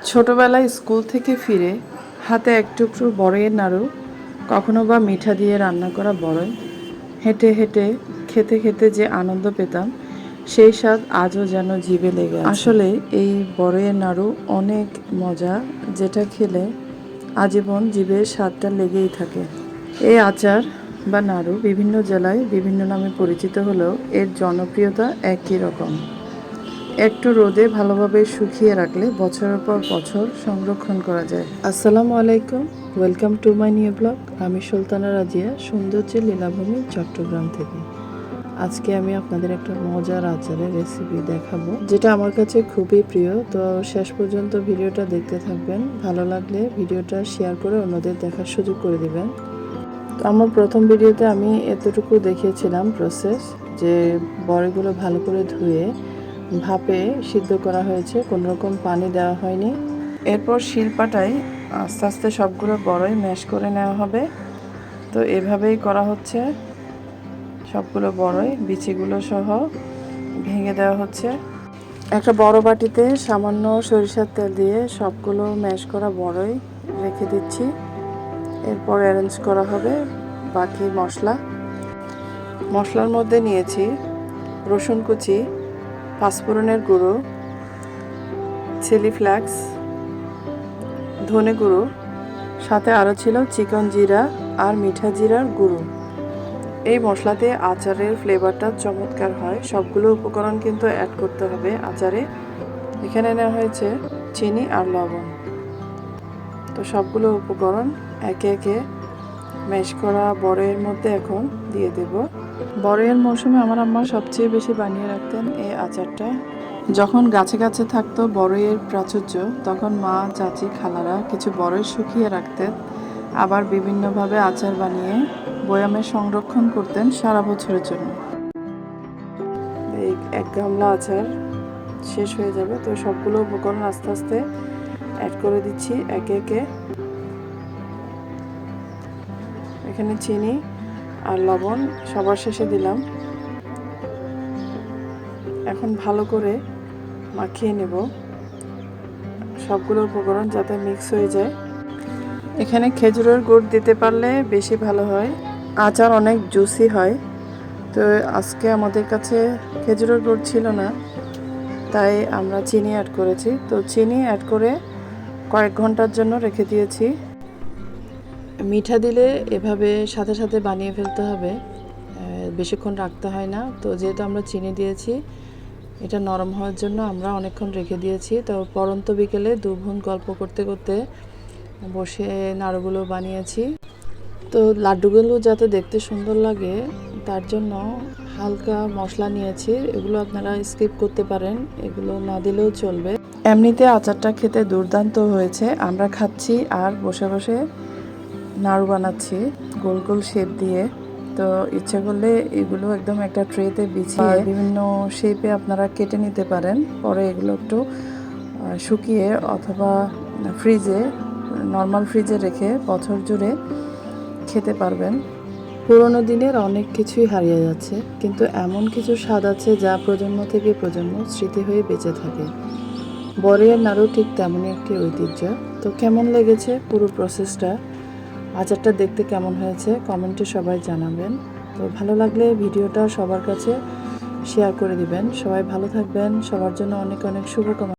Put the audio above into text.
ছোটবেলায় স্কুল থেকে ফিরে হাতে এক টুকরো বড়ইয়ের নাড়ু, কখনো বা মিঠা দিয়ে রান্না করা বড়ই, হেঁটে হেঁটে খেতে খেতে যে আনন্দ পেতাম, সেই স্বাদ আজও যেন জিভে লেগে আছে। আসলে এই বড়ইয়ের নাড়ু অনেক মজা, যেটা খেলে আজীবন জিভের স্বাদটা লেগেই থাকে। এই আচার বা নাড়ু বিভিন্ন জেলায় বিভিন্ন নামে পরিচিত হলেও এর জনপ্রিয়তা একই রকম। একটু রোদে ভালোভাবে শুকিয়ে রাখলে বছরের পর বছর সংরক্ষণ করা যায়। আসসালামু আলাইকুম, welcome to my new blog. আমি সুলতানা রাজিয়া, সৌন্দর্যের লীলাভূমি, চট্টগ্রাম থেকে। আজকে আমি আপনাদের একটা মজার আচারের রেসিপি দেখাবো, যেটা আমার কাছে খুবই প্রিয়। তো শেষ পর্যন্ত ভিডিওটা দেখতে থাকবেন। ভালো লাগলে ভিডিওটা শেয়ার করে অন্যদের দেখার সুযোগ করে দিবেন। তো আমার প্রথম ভিডিওতে আমি এতটুকু দেখিয়েছিলাম প্রসেস, যে বড়িগুলো ভালো করে ধুয়ে ভাপে সিদ্ধ করা হয়েছে, কোনো রকম পানি দেওয়া হয়নি। এরপর শিলপাটায় আস্তে আস্তে সবগুলো বড়ই ম্যাশ করে নেওয়া হবে। তো এভাবেই করা হচ্ছে, সবগুলো বড়ই বিচিগুলো সহ ভেঙে দেওয়া হচ্ছে। একটা বড় বাটিতে সামান্য সরিষার তেল দিয়ে সবগুলো ম্যাশ করা বড়ই রেখে দিচ্ছি। এরপর অ্যারেঞ্জ করা হবে বাকি মশলার মধ্যে নিয়েছি রসুন কুচি, পাঁচফোড়নের গুঁড়ো, চিলি ফ্লেক্স, ধনে গুঁড়ো, সাথে আরও ছিল চিকন জিরা আর মিঠা জিরার গুঁড়ো। এই মশলাতে আচারের ফ্লেভারটা চমৎকার হয়। সবগুলো উপকরণ কিন্তু অ্যাড করতে হবে আচারে। এখানে নেওয়া হয়েছে চিনি আর লবণ। তো সবগুলো উপকরণ একে একে ম্যাশ করা বড়ইয়ের মধ্যে এখন দিয়ে দেব। বড়ইয়ের মৌসুমে আমার আম্মা সবচেয়ে বেশি বানিয়ে রাখতেন এই আচারটা। যখন গাছে গাছে থাকতো বড়ইয়ের প্রাচুর্য, তখন মা, চাচি, খালারা কিছু বড়ই শুকিয়ে রাখতেন, আবার বিভিন্নভাবে আচার বানিয়ে বয়ামে সংরক্ষণ করতেন সারা বছরের জন্য। এই এক গামলা আচার শেষ হয়ে যাবে। তো সবগুলো উপকরণ আস্তে আস্তে অ্যাড করে দিচ্ছি একে একে। এখানে চিনি আর লবণ সবার শেষে দিলাম। এখন ভালো করে মাখিয়ে নেব সবগুলো উপকরণ, যাতে মিক্স হয়ে যায়। এখানে খেজুরের গুড় দিতে পারলে বেশি ভালো হয়, আচার অনেক জুসি হয়। তো আজকে আমাদের কাছে খেজুরের গুড় ছিল না, তাই আমরা চিনি অ্যাড করেছি। তো চিনি অ্যাড করে কয়েক ঘন্টার জন্য রেখে দিয়েছি। মিঠা দিলে এভাবে সাথে সাথে বানিয়ে ফেলতে হবে, বেশিক্ষণ রাখতে হয় না। তো যেহেতু আমরা চিনি দিয়েছি, এটা নরম হওয়ার জন্য আমরা অনেকক্ষণ রেখে দিয়েছি। তো পরন্ত বিকেলে দু বোন গল্প করতে করতে বসে নাড়ুগুলো বানিয়েছি। তো লাড্ডুগুলো যাতে দেখতে সুন্দর লাগে, তার জন্য হালকা মশলা নিয়েছি। এগুলো আপনারা স্কিপ করতে পারেন, এগুলো না দিলেও চলবে। এমনিতে আচারটা খেতে দুর্দান্ত হয়েছে। আমরা খাচ্ছি আর বসে বসে নাড়ু বানাচ্ছি গোল গোল শেপ দিয়ে। তো ইচ্ছা করলে এগুলো একদম একটা ট্রেতে বিছিয়ে বিভিন্ন শেপে আপনারা কেটে নিতে পারেন। পরে এগুলো একটু শুকিয়ে অথবা নর্মাল ফ্রিজে রেখে বছর জুড়ে খেতে পারবেন। পুরোনো দিনের অনেক কিছুই হারিয়ে যাচ্ছে, কিন্তু এমন কিছু স্বাদ আছে যা প্রজন্ম থেকে প্রজন্ম স্মৃতি হয়ে বেঁচে থাকে। বড়ইয়ের নাড়ু ঠিক তেমনই একটি ঐতিহ্য। তো কেমন লেগেছে পুরো প্রসেসটা, আচারটা দেখতে কেমন হয়েছে, কমেন্টে সবাই জানাবেন। তো ভালো লাগলে ভিডিওটা সবার কাছে শেয়ার করে দিবেন। সবাই ভালো থাকবেন, সবার জন্য অনেক অনেক শুভকামনা।